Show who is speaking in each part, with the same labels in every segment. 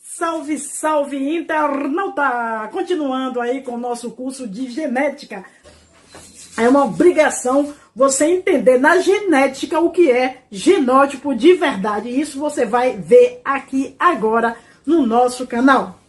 Speaker 1: Salve, salve, internauta! Continuando aí com o nosso curso de genética. É uma obrigação você entender na genética o que é genótipo de verdade. E isso você vai ver aqui agora no nosso canal.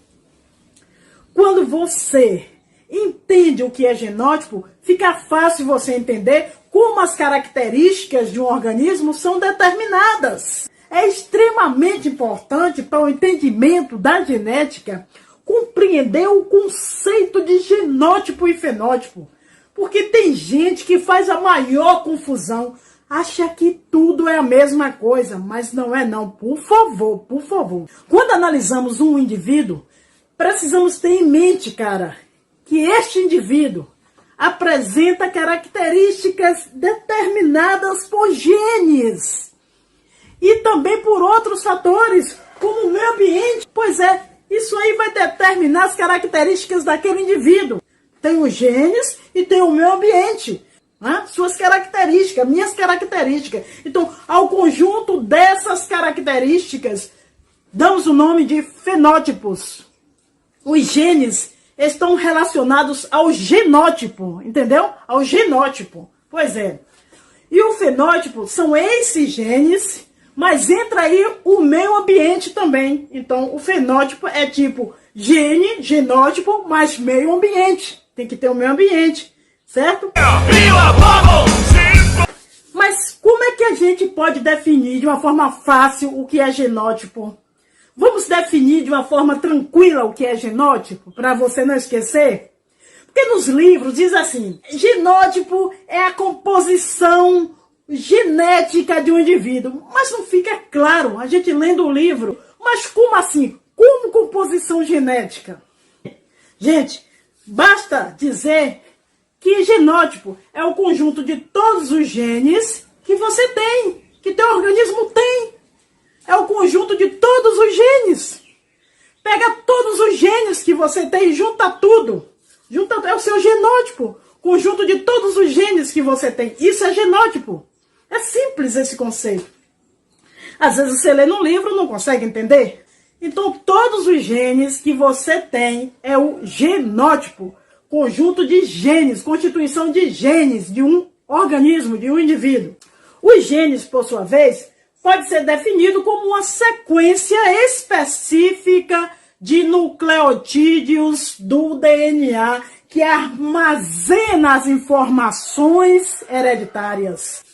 Speaker 1: Quando você entende o que é genótipo, fica fácil você entender como as características de um organismo são determinadas. É extremamente importante para o entendimento da genética compreender o conceito de genótipo e fenótipo. Porque tem gente que faz a maior confusão, acha que tudo é a mesma coisa, mas não é não. Por favor, por favor. Quando analisamos um indivíduo, precisamos ter em mente, cara, que este indivíduo apresenta características determinadas por genes. E também por outros fatores, como o meio ambiente. Pois é, isso aí vai determinar as características daquele indivíduo. Tem os genes e tem o meio ambiente. Né? Suas características, minhas características. Então, ao conjunto dessas características, damos o nome de fenótipos. Os genes estão relacionados ao genótipo, entendeu? Ao genótipo. Pois é. E o fenótipo são esses genes, mas entra aí o meio ambiente também. Então, o fenótipo é tipo gene, genótipo, mais meio ambiente. Tem que ter o meio ambiente, certo? Mas como é que a gente pode definir de uma forma fácil o que é genótipo? Vamos definir de uma forma tranquila o que é genótipo, para você não esquecer? Porque nos livros diz assim, genótipo é a composição genética de um indivíduo. Mas não fica claro, a gente lendo o livro. Mas como assim? Como composição genética? Gente, basta dizer que genótipo é o conjunto de todos os genes que você tem, que teu organismo tem. É o conjunto de todos os genes. Pega todos os genes que você tem e junta tudo. É o seu genótipo. Conjunto de todos os genes que você tem. Isso é genótipo. É simples esse conceito. Às vezes você lê num livro e não consegue entender. Então todos os genes que você tem é o genótipo. Conjunto de genes, constituição de genes de um organismo, de um indivíduo. Os genes, por sua vez, pode ser definido como uma sequência específica de nucleotídeos do DNA que armazena as informações hereditárias.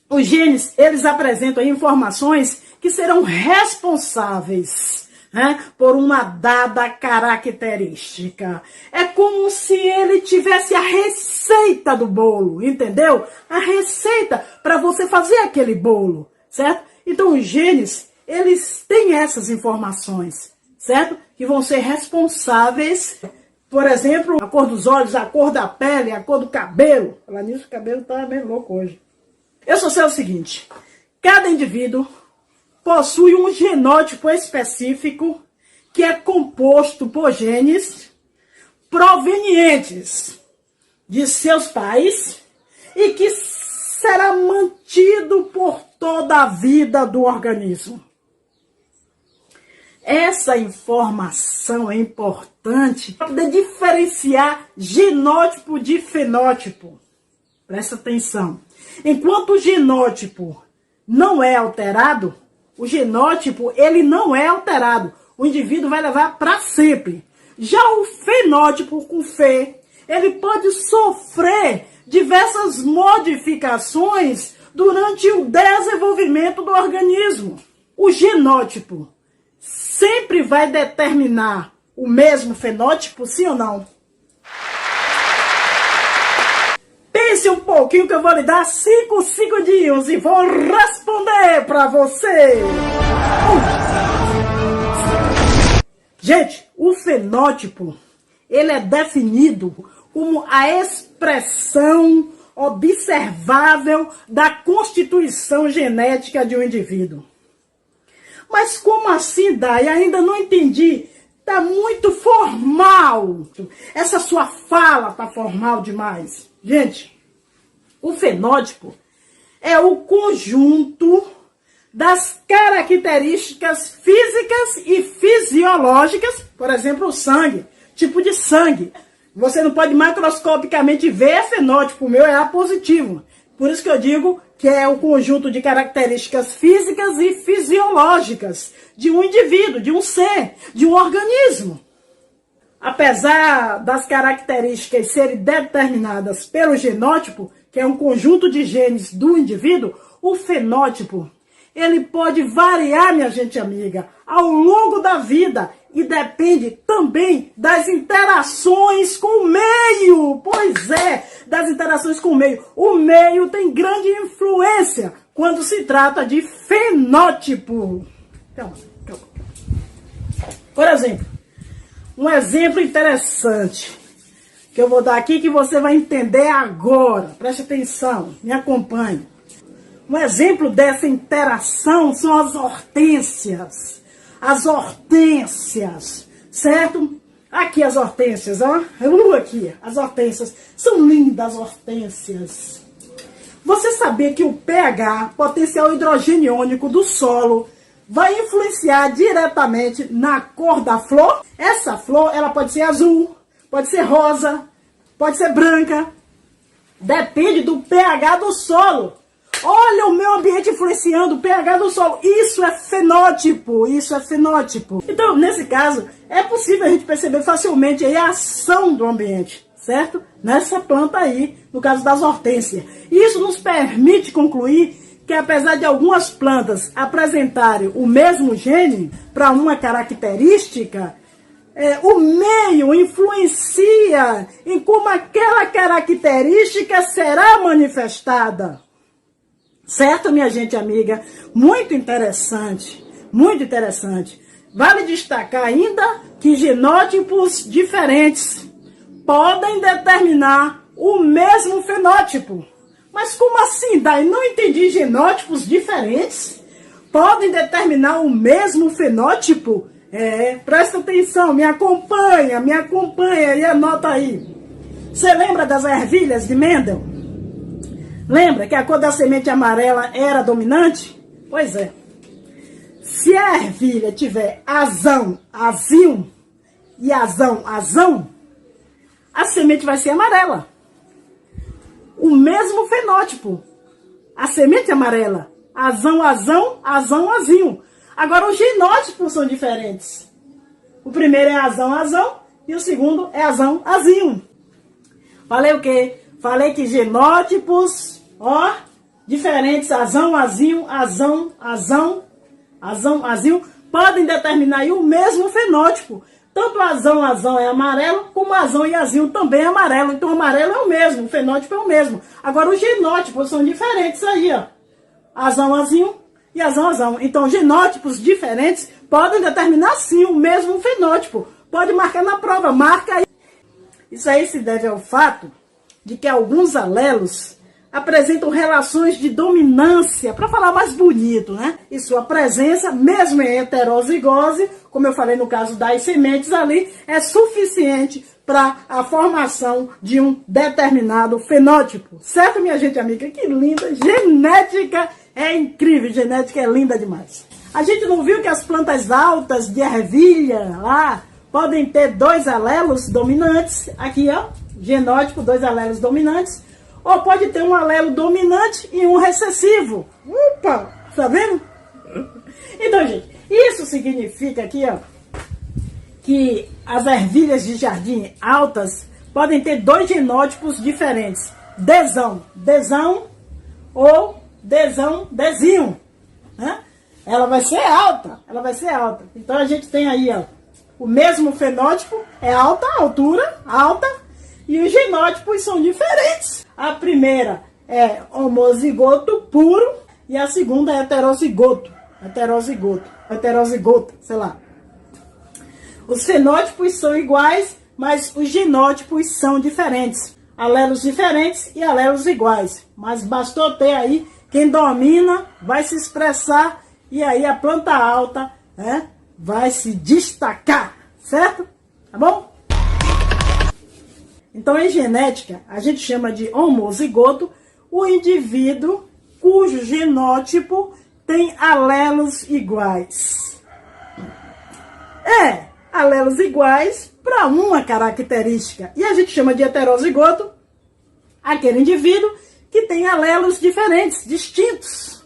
Speaker 1: Os genes, eles apresentam informações que serão responsáveis, né, por uma dada característica. É como se ele tivesse a receita do bolo, entendeu? A receita para você fazer aquele bolo. Certo? Então os genes, eles têm essas informações, certo? Que vão ser responsáveis, por exemplo, a cor dos olhos, a cor da pele, a cor do cabelo. Falar nisso, o cabelo tá bem louco hoje. Eu só sei o seguinte, cada indivíduo possui um genótipo específico que é composto por genes provenientes de seus pais e que será mantido por toda a vida do organismo. Essa informação é importante para poder diferenciar genótipo de fenótipo. Presta atenção. Enquanto o genótipo não é alterado, o genótipo ele não é alterado. O indivíduo vai levar para sempre. Já o fenótipo com Fê, ele pode sofrer diversas modificações durante o desenvolvimento do organismo. O genótipo sempre vai determinar o mesmo fenótipo, sim ou não? Pense um pouquinho que eu vou lhe dar 5 segundinhos e vou responder para você. Gente, o fenótipo, ele é definido como a expressão observável da constituição genética de um indivíduo. Mas como assim, Dai? Ainda não entendi. Tá muito formal. Essa sua fala tá formal demais. Gente, o fenótipo é o conjunto das características físicas e fisiológicas, por exemplo, o sangue, tipo de sangue. Você não pode macroscopicamente ver fenótipo, o meu é A positivo. Por isso que eu digo que é o conjunto de características físicas e fisiológicas de um indivíduo, de um ser, de um organismo. Apesar das características serem determinadas pelo genótipo, que é um conjunto de genes do indivíduo, o fenótipo, ele pode variar, minha gente amiga, ao longo da vida e depende também das interações com o meio. Pois é, das interações com o meio. O meio tem grande influência quando se trata de fenótipo. Calma. Por exemplo, um exemplo interessante que eu vou dar aqui que você vai entender agora. Preste atenção, me acompanhe. Um exemplo dessa interação são as hortênsias. As hortênsias, certo? Aqui as hortênsias, ó. Aqui, as hortênsias. São lindas hortênsias. Você sabia que o pH, potencial hidrogeniônico do solo, vai influenciar diretamente na cor da flor? Essa flor, ela pode ser azul, pode ser rosa, pode ser branca. Depende do pH do solo. Olha o meio ambiente influenciando o pH do solo. Isso é fenótipo, isso é fenótipo. Então, nesse caso, é possível a gente perceber facilmente aí a ação do ambiente, certo? Nessa planta aí, no caso das hortênsias. Isso nos permite concluir que apesar de algumas plantas apresentarem o mesmo gene para uma característica, o meio influencia em como aquela característica será manifestada. Certo, minha gente amiga? Muito interessante, muito interessante. Vale destacar ainda que genótipos diferentes podem determinar o mesmo fenótipo. Mas como assim, Dai? Não entendi. Genótipos diferentes podem determinar o mesmo fenótipo? Presta atenção, me acompanha e anota aí. Você lembra das ervilhas de Mendel? Lembra que a cor da semente amarela era dominante? Pois é. Se a ervilha tiver azão, azinho e azão, azão, a semente vai ser amarela. O mesmo fenótipo. A semente amarela. Azão, azão, azão, azinho. Agora os genótipos são diferentes. O primeiro é azão, azão e o segundo é azão, azinho. Falei o quê? Falei que genótipos, diferentes, azão, azinho, azão, azão, azão, azinho, podem determinar aí o mesmo fenótipo. Tanto azão, azão é amarelo, como azão e azinho também é amarelo. Então o amarelo é o mesmo, o fenótipo é o mesmo. Agora os genótipos são diferentes aí, ó. Azão, azinho e azão, azão. Então genótipos diferentes podem determinar sim o mesmo fenótipo. Pode marcar na prova, marca aí. Isso aí se deve ao fato de que alguns alelos apresentam relações de dominância, para falar mais bonito, né? E sua presença, mesmo em heterozigose, como eu falei no caso das sementes ali, é suficiente para a formação de um determinado fenótipo. Certo, minha gente amiga? Que linda! Genética é incrível, genética é linda demais. A gente não viu que as plantas altas de ervilha lá podem ter 2 alelos dominantes, aqui ó, genótipo, 2 alelos dominantes, ou pode ter um alelo dominante e um recessivo. Opa, tá vendo? Então, gente, isso significa aqui, ó, que as ervilhas de jardim altas podem ter 2 genótipos diferentes. Desão, desão ou desão, desinho, né? Ela vai ser alta, Então a gente tem aí, ó, o mesmo fenótipo, é alta, altura, alta, e os genótipos são diferentes. A primeira é homozigoto puro e a segunda é heterozigoto, sei lá. Os fenótipos são iguais, mas os genótipos são diferentes. Alelos diferentes e alelos iguais. Mas bastou ter aí, quem domina vai se expressar e aí a planta alta, né, vai se destacar, certo? Tá bom? Então, em genética, a gente chama de homozigoto o indivíduo cujo genótipo tem alelos iguais. Alelos iguais para uma característica. E a gente chama de heterozigoto aquele indivíduo que tem alelos diferentes, distintos,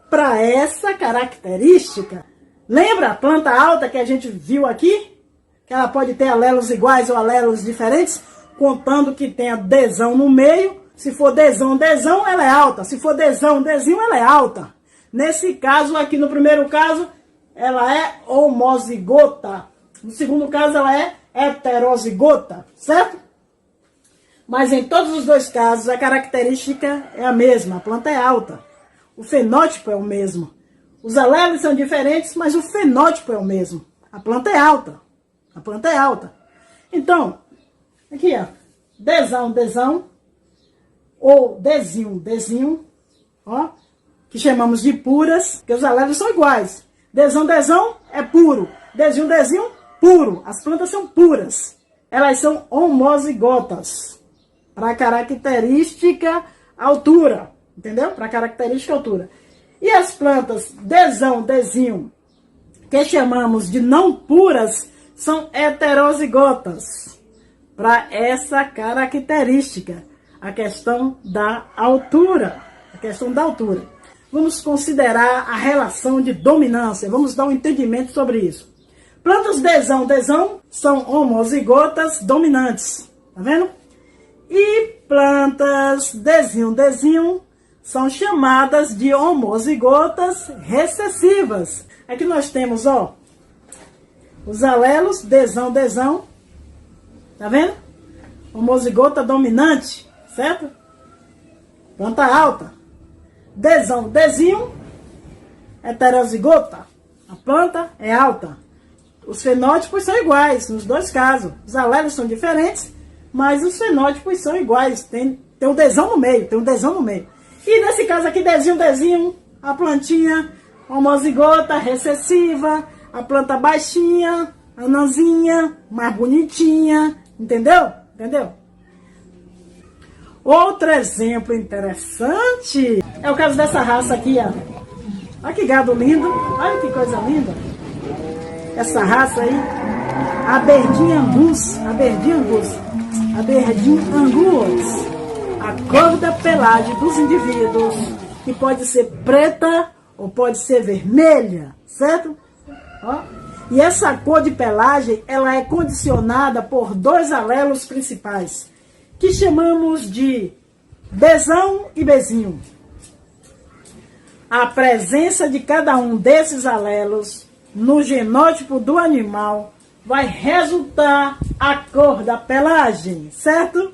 Speaker 1: para essa característica. Lembra a planta alta que a gente viu aqui? Que ela pode ter alelos iguais ou alelos diferentes, contando que tenha Dzão no meio. Se for Dzão, Dzão, ela é alta. Se for Dzão, Dzinho, ela é alta. Nesse caso aqui, no primeiro caso, ela é homozigota. No segundo caso, ela é heterozigota, certo? Mas em todos os dois casos, a característica é a mesma. A planta é alta. O fenótipo é o mesmo. Os alelos são diferentes, mas o fenótipo é o mesmo. A planta é alta. A planta é alta. Então, aqui, ó. Dzão, Dzão. Ou Dzinho, Dzinho. Ó. Que chamamos de puras, que os alelos são iguais. Dzão, Dzão é puro. Dzinho, Dzinho, puro. As plantas são puras. Elas são homozigotas. Para característica altura. Entendeu? Para característica altura. E as plantas Dzão, Dzinho, que chamamos de não puras, são heterozigotas. Para essa característica. A questão da altura. A questão da altura. Vamos considerar a relação de dominância. Vamos dar um entendimento sobre isso. Plantas Dzão, Dzão são homozigotas dominantes. Tá vendo? E plantas Dzinho, Dzinho são chamadas de homozigotas recessivas. Aqui nós temos, ó, os alelos Dzão, Dzão. Tá vendo? Homozigota dominante, certo? Planta alta. Dzão, Dzinho, heterozigota. A planta é alta. Os fenótipos são iguais nos dois casos. Os alelos são diferentes, mas os fenótipos são iguais. Tem um Dzão no meio, tem um Dzão no meio. E nesse caso aqui, Dzinho, Dzinho, a plantinha homozigota, recessiva, a planta baixinha, anãzinha, mais bonitinha, entendeu? Entendeu? Outro exemplo interessante é o caso dessa raça aqui, ó. Olha que gado lindo, olha que coisa linda. Essa raça aí, Aberdeen Angus, a cor da pelagem dos indivíduos, que pode ser preta ou pode ser vermelha, certo? Ó. E essa cor de pelagem, ela é condicionada por dois alelos principais, que chamamos de Dzão e Bzinho. A presença de cada um desses alelos no genótipo do animal vai resultar a cor da pelagem, certo?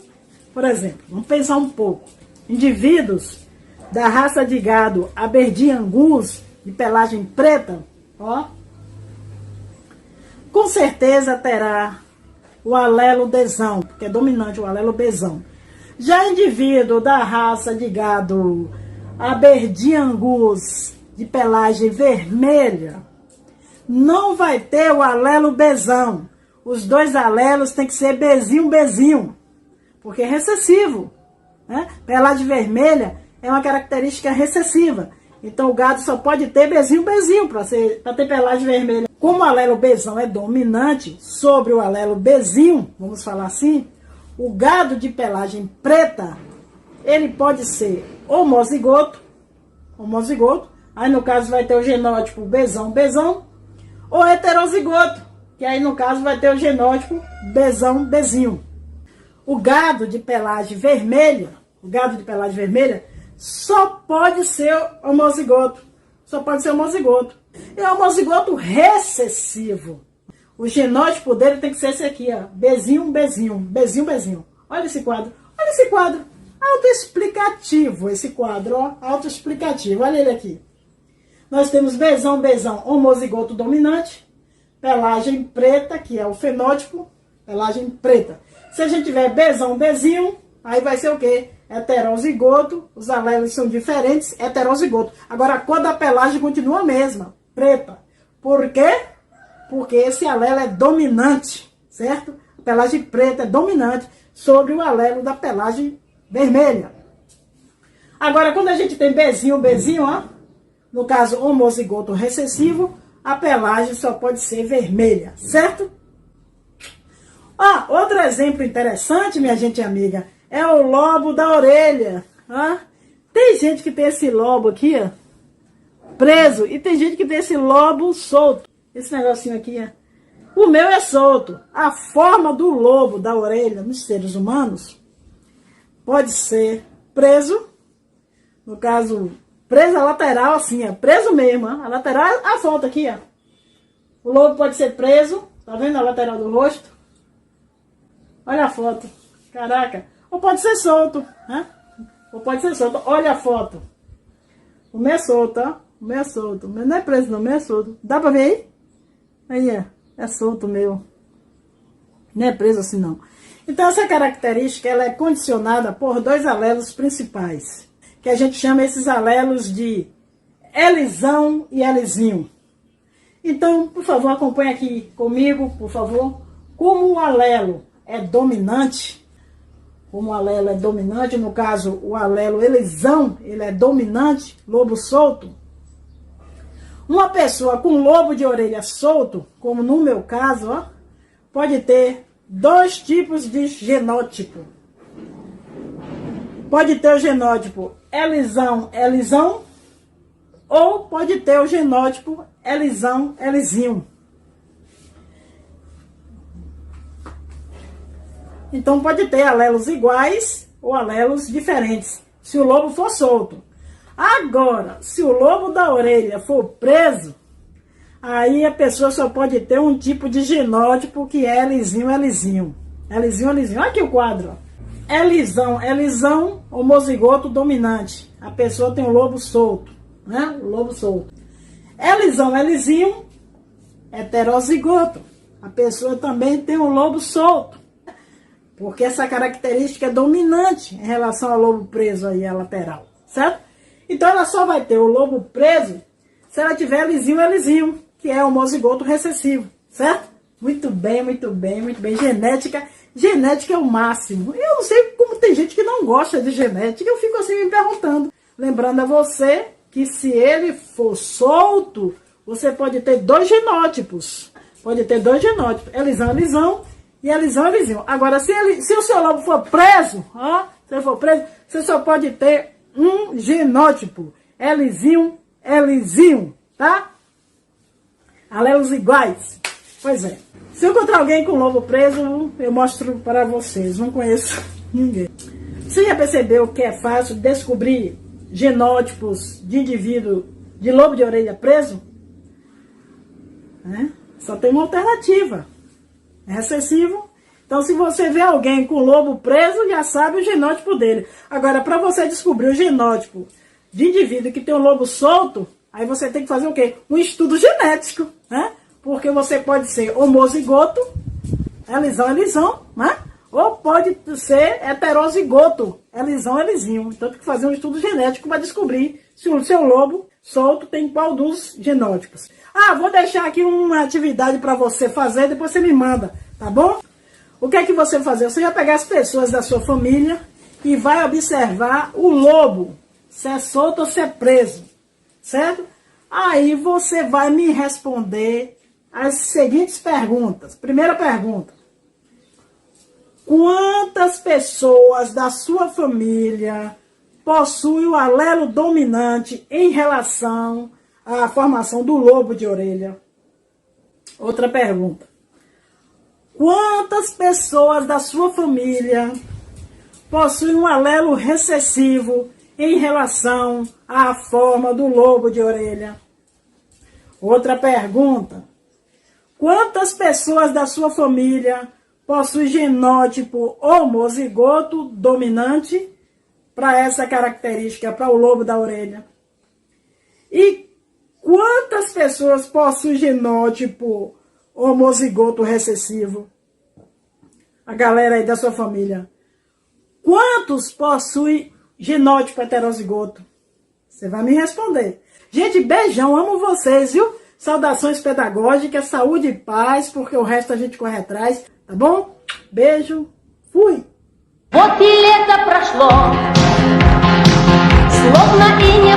Speaker 1: Por exemplo, vamos pensar um pouco. Indivíduos da raça de gado Aberdeen Angus, de pelagem preta, ó, com certeza terá o alelo Dzão, que é dominante, o alelo Bzão. Já indivíduo da raça de gado Aberdeen Angus, de pelagem vermelha, não vai ter o alelo Bzão. Os dois alelos tem que ser Bzinho, Bzinho, porque é recessivo, né? Pelagem vermelha é uma característica recessiva. Então o gado só pode ter Bzinho, Bzinho para ter pelagem vermelha. Como o alelo Bzão é dominante sobre o alelo Bzinho, vamos falar assim, o gado de pelagem preta, ele pode ser homozigoto, aí no caso vai ter o genótipo Bzão, Bzão, ou heterozigoto, que aí no caso vai ter o genótipo Bzão, Bzinho. O gado de pelagem vermelha, só pode ser homozigoto. É homozigoto recessivo. O genótipo dele tem que ser esse aqui, ó. Bzinho, Bzinho, Bzinho, Bzinho. Olha esse quadro. Autoexplicativo esse quadro, ó. Autoexplicativo. Olha ele aqui. Nós temos Bzão, Bzão, homozigoto dominante. Pelagem preta, que é o fenótipo. Pelagem preta. Se a gente tiver Bzão, Bzinho, aí vai ser o quê? Heterozigoto. Os alelos são diferentes. Heterozigoto. Agora a cor da pelagem continua a mesma. Preta. Por quê? Porque esse alelo é dominante, certo? A pelagem preta é dominante sobre o alelo da pelagem vermelha. Agora, quando a gente tem Bzinho, Bzinho, ó, no caso homozigoto recessivo, a pelagem só pode ser vermelha, certo? Outro exemplo interessante, minha gente amiga, é o lobo da orelha. Tem gente que tem esse lobo aqui, ó, preso, e tem gente que tem esse lobo solto. Esse negocinho aqui, ó. O meu é solto. A forma do lobo da orelha nos seres humanos pode ser preso, no caso, preso a lateral, assim, ó, preso mesmo, ó. A lateral é a foto aqui, ó. O lobo pode ser preso, tá vendo a lateral do rosto? Olha a foto, caraca. Ou pode ser solto, né? Ou pode ser solto, olha a foto. O meu é solto, ó. O meu é solto. O meu não é preso não, o meu é solto. Dá pra ver aí? Aí, ó. É solto o meu. Não é preso assim não. Então essa característica ela é condicionada por dois alelos principais, que a gente chama esses alelos de L-zão e L-zinho. Então, por favor, acompanhe aqui comigo, por favor. Como o alelo é dominante, no caso o alelo L-zão, ele é dominante, lobo solto. Uma pessoa com lobo de orelha solto, como no meu caso, ó, pode ter dois tipos de genótipo. Pode ter o genótipo L-zão, L-zão, ou pode ter o genótipo L-zão, L-zinho. Então pode ter alelos iguais ou alelos diferentes, se o lobo for solto. Agora, se o lobo da orelha for preso, aí a pessoa só pode ter um tipo de genótipo que é L-zinho, L-zinho. L-zinho, L-zinho. Olha aqui o quadro, ó. L-zão, L-zão, homozigoto dominante. A pessoa tem um lobo solto, né? O lobo solto. L-zão, L-zinho, heterozigoto. A pessoa também tem um lobo solto. Porque essa característica é dominante em relação ao lobo preso aí, a lateral, certo? Então ela só vai ter o lobo preso se ela tiver L-zinho, L-zinho, que é homozigoto recessivo, certo? Muito bem, muito bem, muito bem. Genética é o máximo. Eu não sei como tem gente que não gosta de genética, eu fico assim me perguntando. Lembrando a você que se ele for solto, você pode ter dois genótipos. Pode ter dois genótipos, L-zão, L-zão e L-zão, L-zinho. Agora, se o seu lobo for preso, se ele for preso, você só pode ter um genótipo, L-zinho, L-zinho, tá? Alelos iguais. Pois é. Se eu encontrar alguém com lobo preso, eu mostro para vocês. Não conheço ninguém. Você já percebeu que é fácil descobrir genótipos de indivíduo de lobo de orelha preso? Só tem uma alternativa. É recessivo. Então, se você vê alguém com lobo preso, já sabe o genótipo dele. Agora, para você descobrir o genótipo de indivíduo que tem um lobo solto, aí você tem que fazer o quê? Um estudo genético, né? Porque você pode ser homozigoto, L-zão, L-zão, né? Ou pode ser heterozigoto, L-zão, L-zinho. Então, tem que fazer um estudo genético para descobrir se o seu lobo solto tem qual dos genótipos. Vou deixar aqui uma atividade para você fazer, depois você me manda, tá bom? O que é que você vai fazer? Você vai pegar as pessoas da sua família e vai observar o lobo, se é solto ou se é preso, certo? Aí você vai me responder as seguintes perguntas. Primeira pergunta: quantas pessoas da sua família possuem o alelo dominante em relação à formação do lobo de orelha? Outra pergunta: quantas pessoas da sua família possuem um alelo recessivo em relação à forma do lobo de orelha? Outra pergunta: quantas pessoas da sua família possuem genótipo homozigoto dominante para essa característica, para o lobo da orelha? E quantas pessoas possuem genótipo homozigoto recessivo? A galera aí da sua família. Quantos possuem genótipo heterozigoto? Você vai me responder. Gente, beijão, amo vocês, viu? Saudações pedagógicas, saúde e paz, porque o resto a gente corre atrás, tá bom? Beijo, fui!
Speaker 2: Вот и лето прошло, словно и не